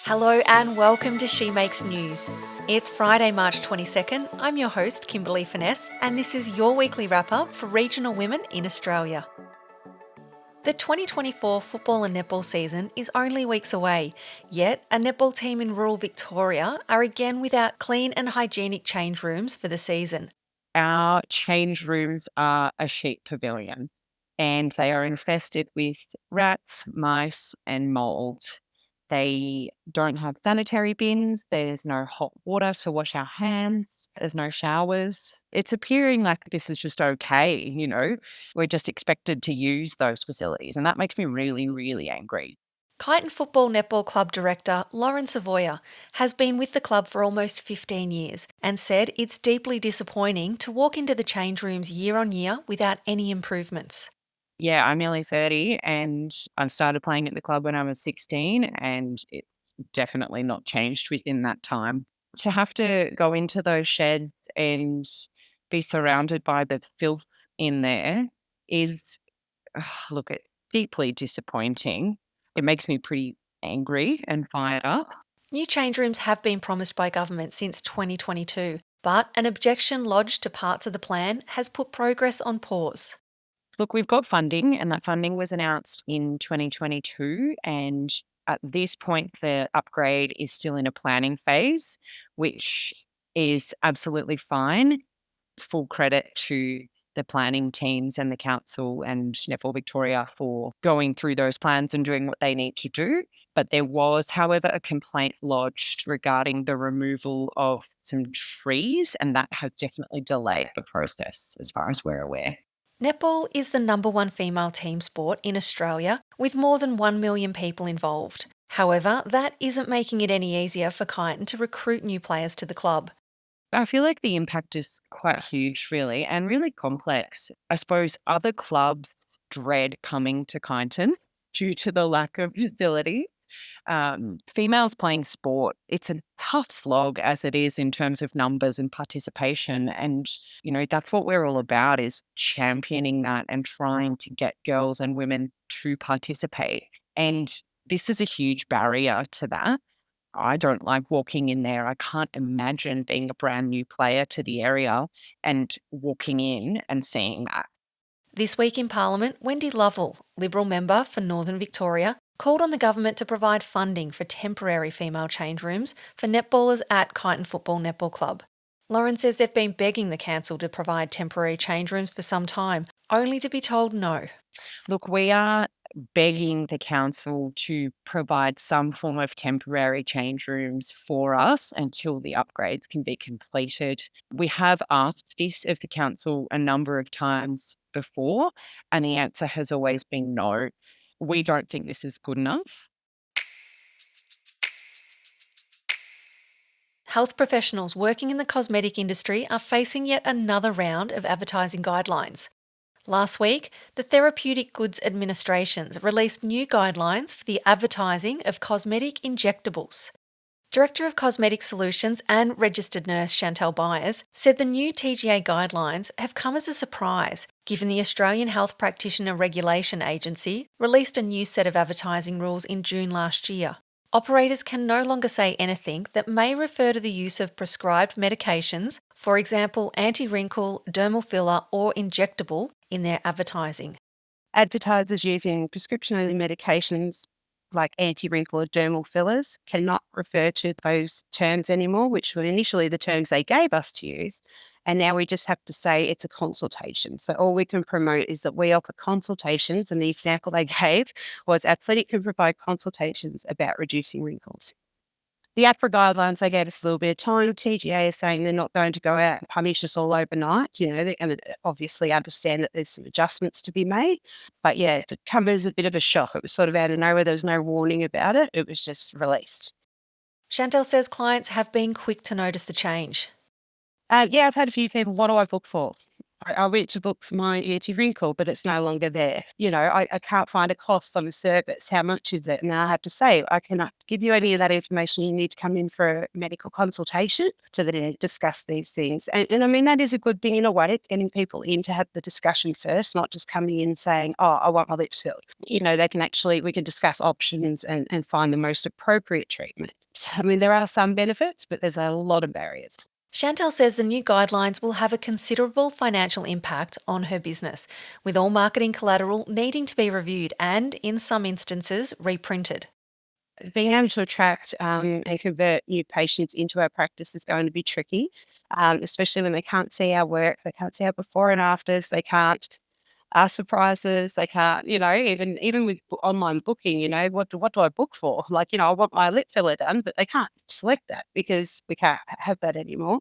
Hello and welcome to She Makes News. It's Friday, March 22nd. I'm your host, Kimberly Finesse, and this is your weekly wrap-up for regional women in Australia. The 2024 football and netball season is only weeks away, yet a netball team in rural Victoria are again without clean and hygienic change rooms for the season. Our change rooms are a sheep pavilion and they are infested with rats, mice, and mold. They don't have sanitary bins. There's no hot water to wash our hands. There's no showers. It's appearing like this is just okay. We're just expected to use those facilities. And that makes me really, really angry. Kyneton Football Netball Club director Lauren Savoya has been with the club for almost 15 years and said it's deeply disappointing to walk into the change rooms year on year without any improvements. Yeah, I'm nearly 30 and I started playing at the club when I was 16 and it's definitely not changed within that time. To have to go into those sheds and be surrounded by the filth in there is, look, it's deeply disappointing. It makes me pretty angry and fired up. New change rooms have been promised by government since 2022, but an objection lodged to parts of the plan has put progress on pause. Look, we've got funding, and that funding was announced in 2022. And at this point, the upgrade is still in a planning phase, which is absolutely fine. Full credit to the planning teams and the council and Netball Victoria for going through those plans and doing what they need to do. But there was, however, a complaint lodged regarding the removal of some trees, and that has definitely delayed the process as far as we're aware. Netball is the number one female team sport in Australia, with more than 1 million people involved. However, that isn't making it any easier for Kyneton to recruit new players to the club. I feel like the impact is quite huge, really, and really complex. I suppose other clubs dread coming to Kyneton due to the lack of facility. Females playing sport, it's a tough slog as it is in terms of numbers and participation. And, that's what we're all about is championing that and trying to get girls and women to participate. And this is a huge barrier to that. I don't like walking in there. I can't imagine being a brand new player to the area and walking in and seeing that. This week in Parliament, Wendy Lovell, Liberal member for Northern Victoria, called on the government to provide funding for temporary female change rooms for netballers at Kyneton Football Netball Club. Lauren says they've been begging the council to provide temporary change rooms for some time, only to be told no. Look, we are begging the council to provide some form of temporary change rooms for us until the upgrades can be completed. We have asked this of the council a number of times before, and the answer has always been no. We don't think this is good enough. Health professionals working in the cosmetic industry are facing yet another round of advertising guidelines. Last week, the Therapeutic Goods Administrations released new guidelines for the advertising of cosmetic injectables. Director of Cosmetic Solutions and registered nurse Chantal Byers said the new TGA guidelines have come as a surprise, given the Australian Health Practitioner Regulation Agency released a new set of advertising rules in June last year. Operators can no longer say anything that may refer to the use of prescribed medications, for example, anti-wrinkle, dermal filler, or injectable, in their advertising. Advertisers using prescription medications like anti-wrinkle or dermal fillers cannot refer to those terms anymore, which were initially the terms they gave us to use. And now we just have to say it's a consultation. So all we can promote is that we offer consultations. And the example they gave was our clinic can provide consultations about reducing wrinkles. The APRA guidelines, they gave us a little bit of time. TGA is saying they're not going to go out and punish us all overnight. They're going to obviously understand that there's some adjustments to be made. But yeah, it came as a bit of a shock. It was sort of out of nowhere. There was no warning about it. It was just released. Chantal says clients have been quick to notice the change. Yeah, I've had a few people, what do I look for? I went to book for my anti-wrinkle, but it's no longer there. I can't find a cost on a service. How much is it? And I have to say, I cannot give you any of that information. You need to come in for a medical consultation to then discuss these things. And I mean, that is a good thing in a way. It's getting people in to have the discussion first, not just coming in saying, oh, I want my lips filled. We can discuss options and find the most appropriate treatment. I mean, there are some benefits, but there's a lot of barriers. Chantal says the new guidelines will have a considerable financial impact on her business, with all marketing collateral needing to be reviewed and, in some instances, reprinted. Being able to attract and convert new patients into our practice is going to be tricky, especially when they can't see our work, they can't see our before and afters, they can't ask for prices, they can't, even with online booking, what do I book for? I want my lip filler done, but they can't select that because we can't have that anymore.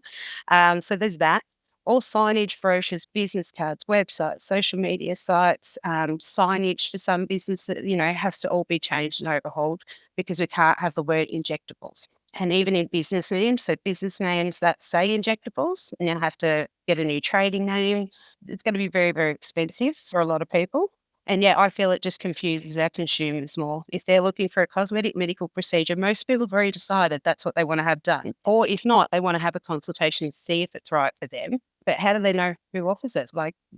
So there's that. All signage, brochures, business cards, websites, social media sites, signage for some businesses, has to all be changed and overhauled because we can't have the word injectables. And even in business names, so business names that say injectables, now have to get a new trading name. It's going to be very, very expensive for a lot of people. And yeah, I feel it just confuses our consumers more. If they're looking for a cosmetic medical procedure, most people have already decided that's what they want to have done. Or if not, they want to have a consultation and see if it's right for them. But how do they know who offers it?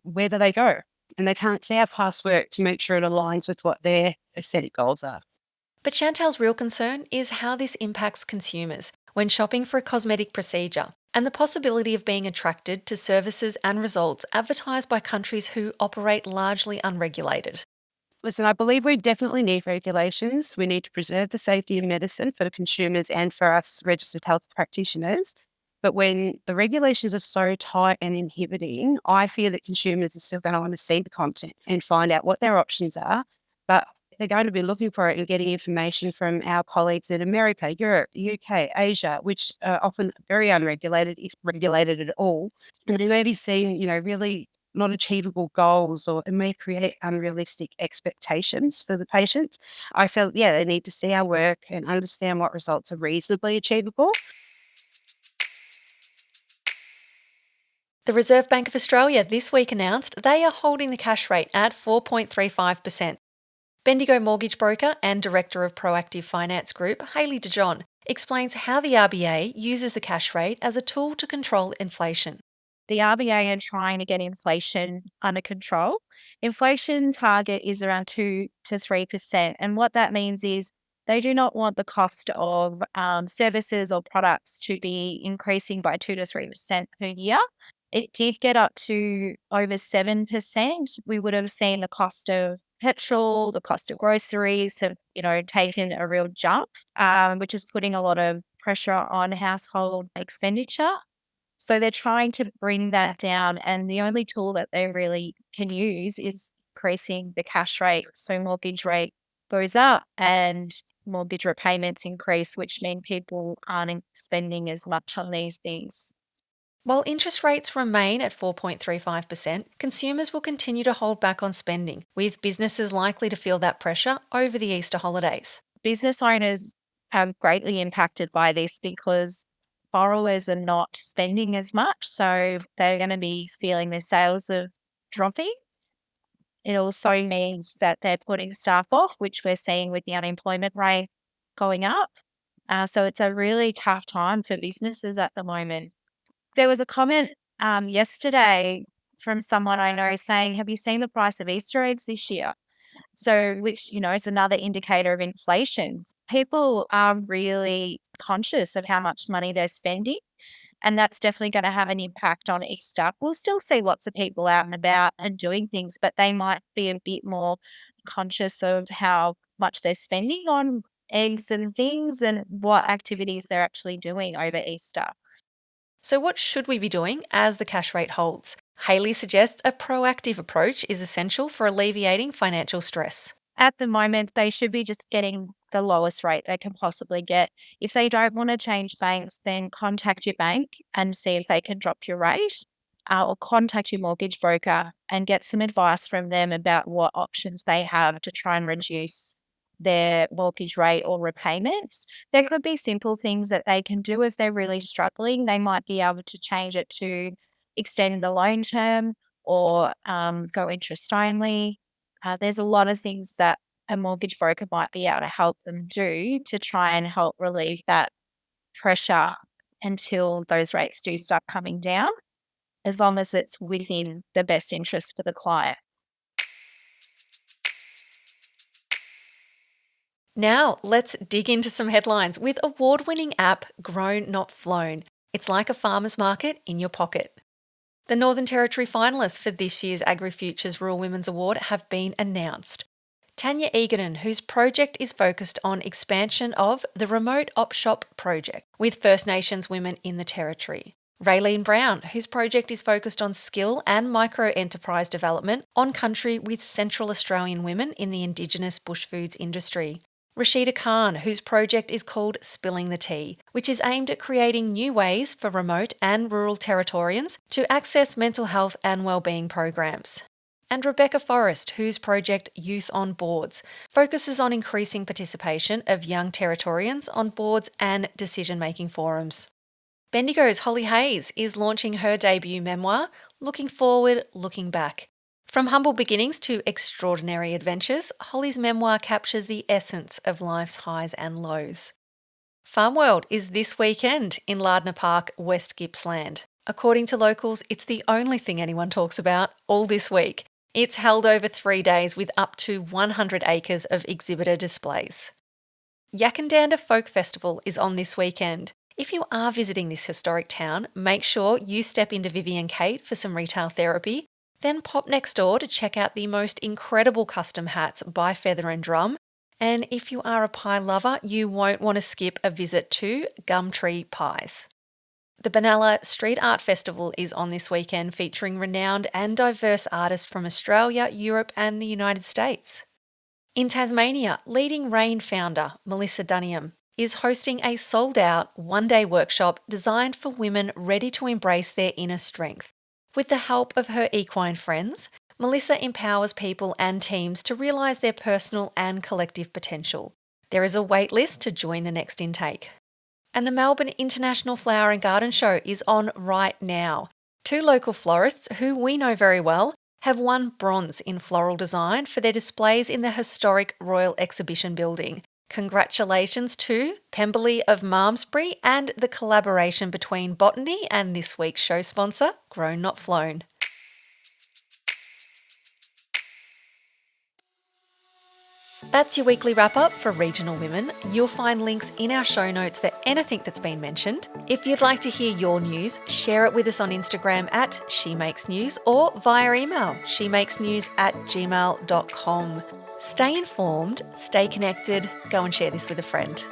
Where do they go? And they can't see our past work to make sure it aligns with what their aesthetic goals are. But Chantal's real concern is how this impacts consumers when shopping for a cosmetic procedure, and the possibility of being attracted to services and results advertised by countries who operate largely unregulated. Listen, I believe we definitely need regulations. We need to preserve the safety of medicine for the consumers and for us registered health practitioners. But when the regulations are so tight and inhibiting, I fear that consumers are still going to want to see the content and find out what their options are. But they're going to be looking for it and getting information from our colleagues in America, Europe, the UK, Asia, which are often very unregulated, if regulated at all. And they may be seeing, really not achievable goals, or it may create unrealistic expectations for the patients. I felt, they need to see our work and understand what results are reasonably achievable. The Reserve Bank of Australia this week announced they are holding the cash rate at 4.35%. Bendigo mortgage broker and director of Proactive Finance Group, Hayley DeJohn, explains how the RBA uses the cash rate as a tool to control inflation. The RBA are trying to get inflation under control. Inflation target is around 2 to 3%. And what that means is they do not want the cost of services or products to be increasing by 2 to 3% per year. It did get up to over 7%. We would have seen the cost of petrol, the cost of groceries have, taken a real jump, which is putting a lot of pressure on household expenditure. So they're trying to bring that down, and the only tool that they really can use is increasing the cash rate. So mortgage rate goes up and mortgage repayments increase, which mean people aren't spending as much on these things. While interest rates remain at 4.35%, consumers will continue to hold back on spending, with businesses likely to feel that pressure over the Easter holidays. Business owners are greatly impacted by this because borrowers are not spending as much, so they're going to be feeling their sales are dropping. It also means that they're putting staff off, which we're seeing with the unemployment rate going up. So it's a really tough time for businesses at the moment. There was a comment yesterday from someone I know saying, have you seen the price of Easter eggs this year? So, which, is another indicator of inflation. People are really conscious of how much money they're spending, and that's definitely going to have an impact on Easter. We'll still see lots of people out and about and doing things, but they might be a bit more conscious of how much they're spending on eggs and things and what activities they're actually doing over Easter. So what should we be doing as the cash rate holds? Hayley suggests a proactive approach is essential for alleviating financial stress. At the moment, they should be just getting the lowest rate they can possibly get. If they don't want to change banks, then contact your bank and see if they can drop your rate, or contact your mortgage broker and get some advice from them about what options they have to try and reduce their mortgage rate or repayments. There could be simple things that they can do if they're really struggling. They might be able to change it to extend the loan term, or go interest only. There's a lot of things that a mortgage broker might be able to help them do to try and help relieve that pressure until those rates do start coming down, as long as it's within the best interest for the client. Now, let's dig into some headlines with award-winning app Grown Not Flown. It's like a farmer's market in your pocket. The Northern Territory finalists for this year's AgriFutures Rural Women's Award have been announced. Tanya Egerton, whose project is focused on expansion of the Remote Op Shop project with First Nations women in the Territory. Raylene Brown, whose project is focused on skill and micro-enterprise development on country with Central Australian women in the Indigenous bushfoods industry. Rashida Khan, whose project is called Spilling the Tea, which is aimed at creating new ways for remote and rural Territorians to access mental health and wellbeing programs. And Rebecca Forrest, whose project Youth on Boards focuses on increasing participation of young Territorians on boards and decision-making forums. Bendigo's Holly Hayes is launching her debut memoir, Looking Forward, Looking Back. From humble beginnings to extraordinary adventures, Holly's memoir captures the essence of life's highs and lows. Farm World is this weekend in Lardner Park, West Gippsland. According to locals, it's the only thing anyone talks about all this week. It's held over 3 days with up to 100 acres of exhibitor displays. Yakandanda Folk Festival is on this weekend. If you are visiting this historic town, make sure you step into Vivian Kate for some retail therapy, then pop next door to check out the most incredible custom hats by Feather and Drum. And if you are a pie lover, you won't want to skip a visit to Gumtree Pies. The Benalla Street Art Festival is on this weekend, featuring renowned and diverse artists from Australia, Europe and the United States. In Tasmania, leading Rain founder Melissa Dunniam is hosting a sold-out one-day workshop designed for women ready to embrace their inner strength. With the help of her equine friends, Melissa empowers people and teams to realise their personal and collective potential. There is a wait list to join the next intake. And the Melbourne International Flower and Garden Show is on right now. 2 local florists, who we know very well, have won bronze in floral design for their displays in the historic Royal Exhibition Building. Congratulations to Pemberley of Malmesbury and the collaboration between Botany and this week's show sponsor, Grown Not Flown. That's your weekly wrap-up for Regional Women. You'll find links in our show notes for anything that's been mentioned. If you'd like to hear your news, share it with us on Instagram at SheMakesNews or via email shemakesnews@gmail.com. Stay informed, stay connected, go and share this with a friend.